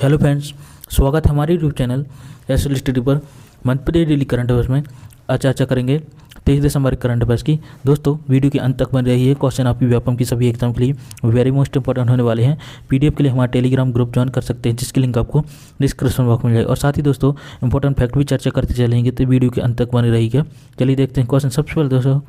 Hello friends, स्वागत है हमारे यूट्यूब चैनल एसएल स्टडी पर। Madhya Pradesh daily current affairs में आज चर्चा करेंगे 23 दिसंबर करंट अफेयर्स की। दोस्तों, वीडियो के अंत तक बन रही है। क्वेश्चन आपकी व्यापम की सभी एग्जाम के लिए वेरी मोस्ट इंपॉर्टेंट होने वाले हैं। पीडीएफ के लिए हमारा टेलीग्राम ग्रुप ज्वाइन कर सकते हैं, जिसकी लिंक आपको डिस्क्रिप्शन बॉक्स में मिल जाएगी। और साथ ही दोस्तों, इंपॉर्टेंट फैक्ट भी चर्चा करते चलेंगे, तो वीडियो के अंत तक बनी रहेगी। चलिए देखते हैं क्वेश्चन। सबसे पहले दोस्तों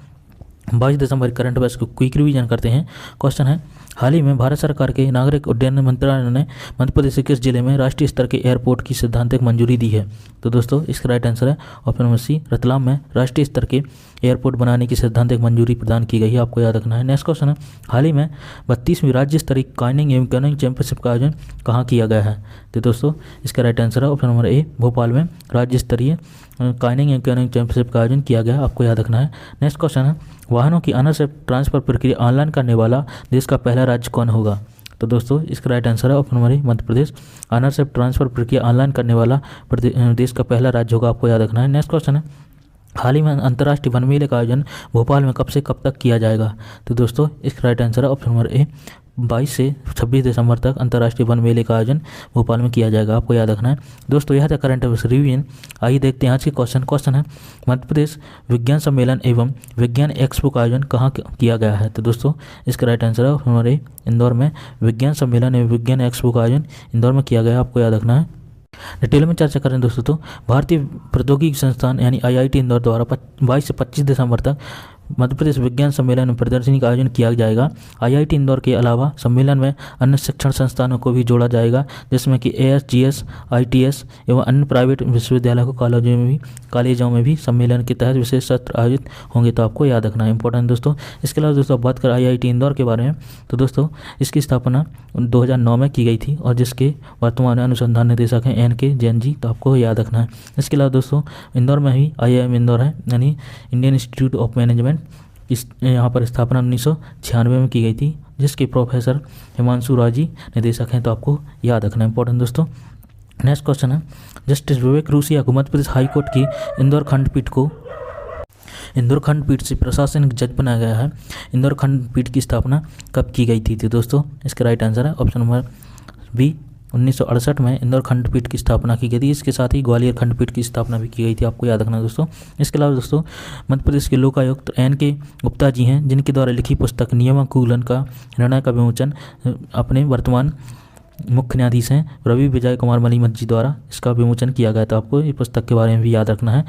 22 दिसंबर करंट अफेयर्स को क्विक रिवीजन करते हैं। क्वेश्चन है, हाल ही में भारत सरकार के नागरिक उड्डयन मंत्रालय ने मध्य प्रदेश के किस जिले में राष्ट्रीय स्तर के एयरपोर्ट की सैद्धांतिक मंजूरी दी है? तो दोस्तों इसका राइट आंसर है ऑप्शन नंबर सी, रतलाम में राष्ट्रीय स्तर के एयरपोर्ट बनाने की सैद्धांतिक मंजूरी प्रदान की गई है। आपको याद रखना है। नेक्स्ट क्वेश्चन है, हाल ही में 32वीं राज्य स्तरीय काइनिंग एवं कैनोइंग चैंपियनशिप का आयोजन कहाँ किया गया है? तो दोस्तों इसका राइट आंसर है ऑप्शन नंबर ए, भोपाल में राज्य स्तरीय काइनिंग एवं कैनोइंग चैंपियनशिप का आयोजन किया गया। आपको याद रखना है। नेक्स्ट क्वेश्चन है, वाहनों की ऑनरशिप ट्रांसफर प्रक्रिया ऑनलाइन करने वाला देश का पहला राज्य कौन होगा? तो दोस्तों इसका राइट आंसर है option number A, Madhya Pradesh. Ownership transfer प्रक्रिया ऑनलाइन करने वाला देश का पहला राज्य होगा। आपको याद रखना है। नेक्स्ट क्वेश्चन है, हाल ही में अंतर्राष्ट्रीय वन मेले का आयोजन भोपाल में कब से कब तक किया जाएगा? तो दोस्तों इसका राइट आंसर है ऑप्शन नंबर ए, 22 से 26 दिसंबर तक अंतर्राष्ट्रीय वन मेले का आयोजन भोपाल में किया जाएगा। आपको याद रखना है। दोस्तों यह था करंट अफेयर्स रिवीजन। आइए देखते हैं आज के क्वेश्चन है, मध्य प्रदेश विज्ञान सम्मेलन एवं विज्ञान एक्सपो का आयोजन कहाँ किया गया है? तो दोस्तों इसका राइट आंसर है ऑप्शन नंबर ए, इंदौर में विज्ञान सम्मेलन एवं विज्ञान एक्सपो का आयोजन इंदौर में किया गया। आपको याद रखना है। डिटेल में चर्चा करें दोस्तों, तो भारतीय प्रौद्योगिकी संस्थान यानी आईआईटी इंदौर द्वारा 22 से 25 दिसंबर तक मध्य प्रदेश विज्ञान सम्मेलन में प्रदर्शनी का आयोजन किया जाएगा। आईआईटी इंदौर के अलावा सम्मेलन में अन्य शिक्षण संस्थानों को भी जोड़ा जाएगा, जिसमें कि एएसजीएस, आईटीएस एवं अन्य प्राइवेट विश्वविद्यालयों को कॉलेजों में भी सम्मेलन के तहत विशेष सत्र आयोजित होंगे। तो आपको याद रखना है, इंपॉर्टेंट दोस्तों। इसके अलावा दोस्तों बात करें आईआईटी इंदौर के बारे में, तो दोस्तों इसकी स्थापना 2009 में की गई थी और जिसके वर्तमान अनुसंधान निदेशक हैं एनके जैन जी। तो आपको याद रखना है। इसके अलावा दोस्तों इंदौर में ही आईआईएम इंदौर है, यानी इंडियन इंस्टीट्यूट ऑफ मैनेजमेंट। इस यहाँ पर स्थापना 1996 में की गई थी, जिसके प्रोफेसर हिमांशु राय जी निदेशक हैं। तो आपको याद रखना है, इंपॉर्टेंट दोस्तों। नेक्स्ट क्वेश्चन है, जस्टिस विवेक रूसिया को मध्य प्रदेश हाईकोर्ट की इंदौर खंडपीठ से प्रशासनिक जज बनाया गया है। इंदौर खंडपीठ की स्थापना कब की गई थी? तो दोस्तों इसका राइट आंसर है ऑप्शन नंबर बी, 1968 में इंदौर खंडपीठ की स्थापना की गई थी। इसके साथ ही ग्वालियर खंडपीठ की स्थापना भी की गई थी। आपको याद रखना दोस्तों। इसके अलावा दोस्तों मध्य प्रदेश के लोकायुक्त एन.के. गुप्ता जी हैं, जिनके द्वारा लिखी पुस्तक नियमानुकूलन का निर्णय का विमोचन अपने वर्तमान मुख्य न्यायाधीश हैं रवि विजय कुमार मलिमथ जी द्वारा इसका विमोचन किया गया। तो आपको ये पुस्तक के बारे में भी याद रखना है।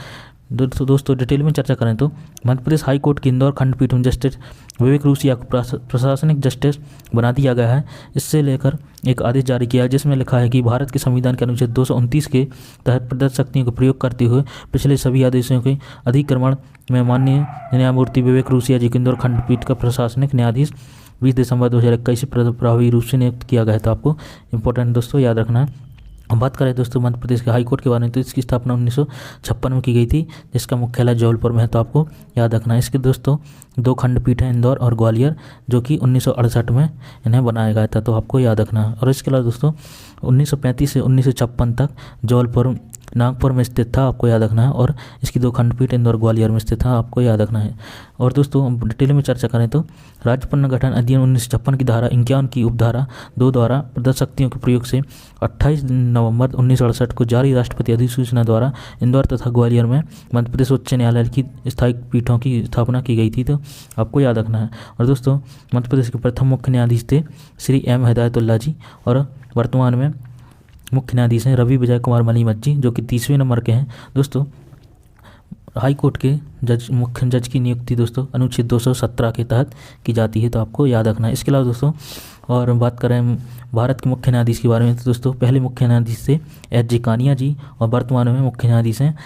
दोस्तों डिटेल में चर्चा करें तो मध्य प्रदेश हाईकोर्ट की इंदौर खंडपीठ में जस्टिस विवेक रूसिया को प्रशासनिक जस्टिस बना दिया गया है। इससे लेकर एक आदेश जारी किया है, जिसमें लिखा है कि भारत के संविधान के अनुच्छेद 229 के तहत प्रदत्त शक्तियों का प्रयोग करते हुए पिछले सभी आदेशों के अधिक्रमण में माननीय न्यायमूर्ति विवेक रूसिया जी को इंदौर खंडपीठ का प्रशासनिक न्यायाधीश 20 दिसंबर 2021 से प्रभावी रूप से नियुक्त किया गया था। आपको इंपॉर्टेंट दोस्तों याद रखना है। हम बात करें दोस्तों मध्य प्रदेश के हाईकोर्ट के बारे में, तो इसकी स्थापना 1956 में की गई थी, जिसका मुख्यालय जबलपुर में है। तो आपको याद रखना है। इसके दोस्तों 2 खंडपीठ हैं, इंदौर और ग्वालियर, जो कि 1968 में इन्हें बनाया गया था। तो आपको याद रखना है। और इसके अलावा दोस्तों 1935 से 1956 तक जबलपुर नागपुर में स्थित था। आपको याद रखना है। और इसकी 2 खंडपीठ इंदौर ग्वालियर में स्थित था। आपको याद रखना है। और दोस्तों हम डिटेल में चर्चा करें तो राज्य पुनर्गठन अधिनियम 1956 की धारा 51 की उपधारा 2 द्वारा प्रदत्त शक्तियों के प्रयोग से 28 नवंबर 1968 को जारी राष्ट्रपति अधिसूचना द्वारा इंदौर तथा ग्वालियर में मध्य प्रदेश उच्च न्यायालय की स्थायी पीठों की स्थापना की गई थी। तो आपको याद रखना है। और दोस्तों मध्य प्रदेश के प्रथम मुख्य न्यायाधीश थे श्री एम हिदायतुल्ला जी, और वर्तमान में मुख्य न्यायाधीश हैं रवि विजय कुमार मलिमथ जी, जो कि 30वें नंबर के हैं। दोस्तों हाईकोर्ट के मुख्य जज की नियुक्ति दोस्तों अनुच्छेद 217 के तहत की जाती है। तो आपको याद रखना है। इसके अलावा दोस्तों और बात करें भारत के मुख्य न्यायाधीश के बारे में, तो दोस्तों पहले मुख्य न्यायाधीश थे एच.जे. कानिया जी, और वर्तमान में मुख्य न्यायाधीश हैं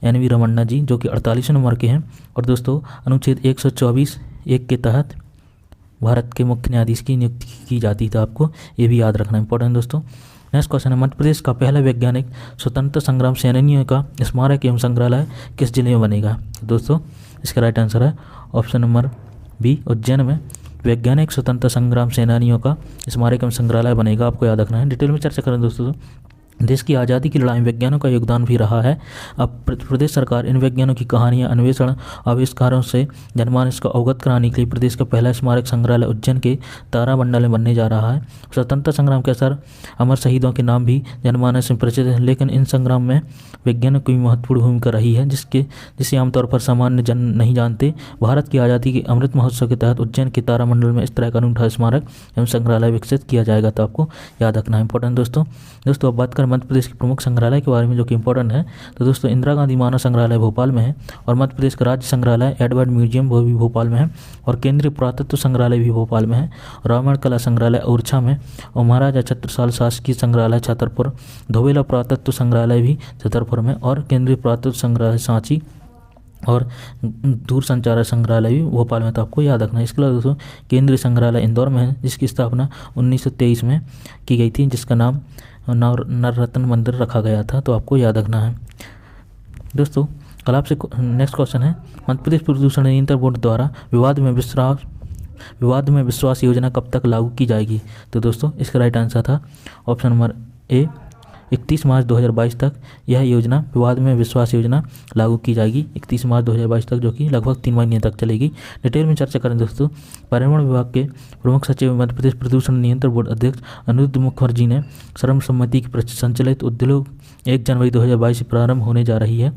एन.वी. रमन्ना जी, जो कि 48वें नंबर के हैं। और दोस्तों अनुच्छेद 124(1) के तहत भारत के मुख्य न्यायाधीश की नियुक्ति की जाती है। तो आपको ये भी याद रखना इंपॉर्टेंट दोस्तों। नेक्स्ट क्वेश्चन है, मध्य प्रदेश का पहला वैज्ञानिक स्वतंत्र संग्राम सेनानियों का स्मारक एवं संग्रहालय किस जिले में बनेगा? दोस्तों इसका राइट आंसर है ऑप्शन नंबर बी, उज्जैन में वैज्ञानिक स्वतंत्र संग्राम सेनानियों का स्मारक एवं संग्रहालय बनेगा। आपको याद रखना है। डिटेल में चर्चा करें दोस्तों, देश की आज़ादी की लड़ाई में वैज्ञानिकों का योगदान भी रहा है। अब प्रदेश सरकार इन वैज्ञानिकों की कहानियाँ, अन्वेषण, आविष्कारों से जनमानस को अवगत कराने के लिए प्रदेश का पहला स्मारक संग्रहालय उज्जैन के तारामंडल में बनने जा रहा है। स्वतंत्रता संग्राम के असर अमर शहीदों के नाम भी जनमानस में प्रचलित है, लेकिन इन संग्राम में वैज्ञानिक की महत्वपूर्ण भूमिका रही है, जिसे आमतौर पर सामान्य जन नहीं जानते। भारत की आज़ादी के अमृत महोत्सव के तहत उज्जैन के तारामंडल में इस तरह का अनूठा स्मारक एवं संग्रहालय विकसित किया जाएगा। तो आपको याद रखना है, इंपॉर्टेंट दोस्तों। अब बात करें मध्य प्रदेश के प्रमुख संग्रहालय के बारे में जो कि इंपॉर्टेंट है, तो दोस्तों इंदिरा गांधी मानव संग्रहालय भोपाल में है, और मध्य प्रदेश का राज्य संग्रहालय एडवर्ड म्यूजियम वो भी भोपाल में है, और केंद्रीय पुरातत्व संग्रहालय भी भोपाल में है, रामायण कला संग्रहालय ओरछा में, और महाराजा छत्रसाल शासकीय संग्रहालय छतरपुर, धोबेला पुरातत्व संग्रहालय भी छतरपुर में, और केंद्रीय पुरातत्व संग्रहालय सांची और दूरसंचार संग्रहालय भी भोपाल में। तो आपको याद रखना है। इसके अलावा दोस्तों केंद्रीय संग्रहालय इंदौर में है, जिसकी स्थापना 1923 में की गई थी, जिसका नाम नवरत्न मंदिर रखा गया था। तो आपको याद रखना है दोस्तों। कल आपसे नेक्स्ट क्वेश्चन है, मध्य प्रदेश प्रदूषण नियंत्रण बोर्ड द्वारा विवाद में विश्वास योजना कब तक लागू की जाएगी? तो दोस्तों इसका राइट आंसर था ऑप्शन नंबर ए, 31 मार्च 2022 तक यह योजना विवाद में विश्वास योजना लागू की जाएगी। 31 मार्च 2022 तक, जो कि लगभग 3 महीने तक चलेगी। डिटेल में चर्चा करें दोस्तों। पर्यावरण विभाग के प्रमुख सचिव मध्य प्रदेश प्रदूषण नियंत्रण बोर्ड अध्यक्ष अनिरुद्ध मुखर्जी ने सर्वसम्मति की संचालित उद्योग 1 जनवरी 2022 से प्रारंभ होने जा रही है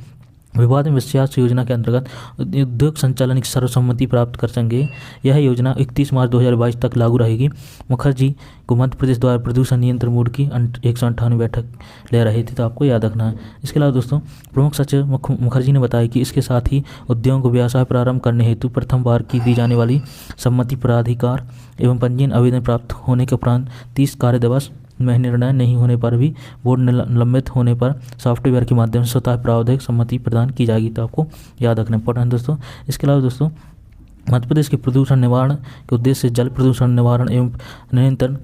विवाद में विश्वास योजना के अंतर्गत उद्योग संचालन की सर्वसम्मति प्राप्त कर सकेंगे। यह योजना 31 मार्च 2022 तक लागू रहेगी। मुखर्जी को मध्य प्रदेश द्वारा प्रदूषण नियंत्रण बोर्ड की 158वीं बैठक ले रही थी। तो आपको याद रखना है। इसके अलावा दोस्तों प्रमुख सचिव मुखर्जी ने बताया कि इसके साथ ही उद्योगों को व्यवसाय प्रारंभ करने हेतु प्रथम बार की दी जाने वाली सम्मति प्राधिकार एवं पंजीयन आवेदन प्राप्त होने के उपरांत 30 कार्य दिवस में निर्णय नहीं होने पर भी बोर्ड निलंबित होने पर सॉफ्टवेयर के माध्यम से स्वतः प्रावधानिक सम्मति प्रदान की जाएगी। तो आपको याद रखना इंपॉर्टेंट दोस्तों। इसके अलावा दोस्तों मध्य प्रदेश के प्रदूषण निवारण के उद्देश्य से जल प्रदूषण निवारण एवं नियंत्रण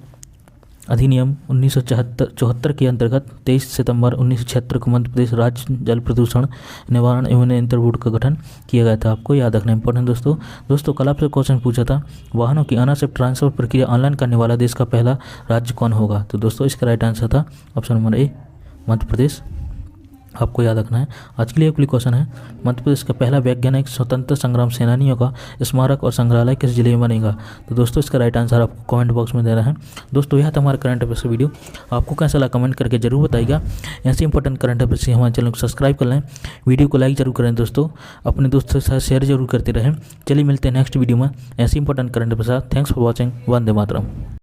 अधिनियम 1974 के अंतर्गत 23 सितंबर 1976 को मध्य प्रदेश राज्य जल प्रदूषण निवारण एवं नियंत्रण बोर्ड का गठन किया गया था। आपको याद रखना इंपॉर्टेंट दोस्तों कल आपसे क्वेश्चन पूछा था, वाहनों की अनावश्यक ट्रांसफर प्रक्रिया ऑनलाइन करने वाला देश का पहला राज्य कौन होगा? तो दोस्तों इसका राइट आंसर था option number A, Madhya Pradesh. आपको याद रखना है। आज के लिए अगली क्वेश्चन है, मध्य प्रदेश का पहला वैज्ञानिक स्वतंत्र संग्राम सेनानियों का स्मारक और संग्रहालय किस जिले में बनेगा? तो दोस्तों इसका राइट आंसर आपको कमेंट बॉक्स में देना है। दोस्तों यह था हमारा करंट अफेयर्स का वीडियो। आपको कैसा लगा कमेंट करके जरूर बताइएगा। ऐसे इंपॉर्टेंट करंट अफेयर्स के हमारे चैनल को सब्सक्राइब कर लें, वीडियो को लाइक जरूर करें दोस्तों, अपने दोस्तों के साथ शेयर जरूर करते रहें। चलिए मिलते हैं नेक्स्ट वीडियो में ऐसे इंपॉर्टेंट करंट अफेयर्स के साथ। Thanks for watching. Vande Mataram.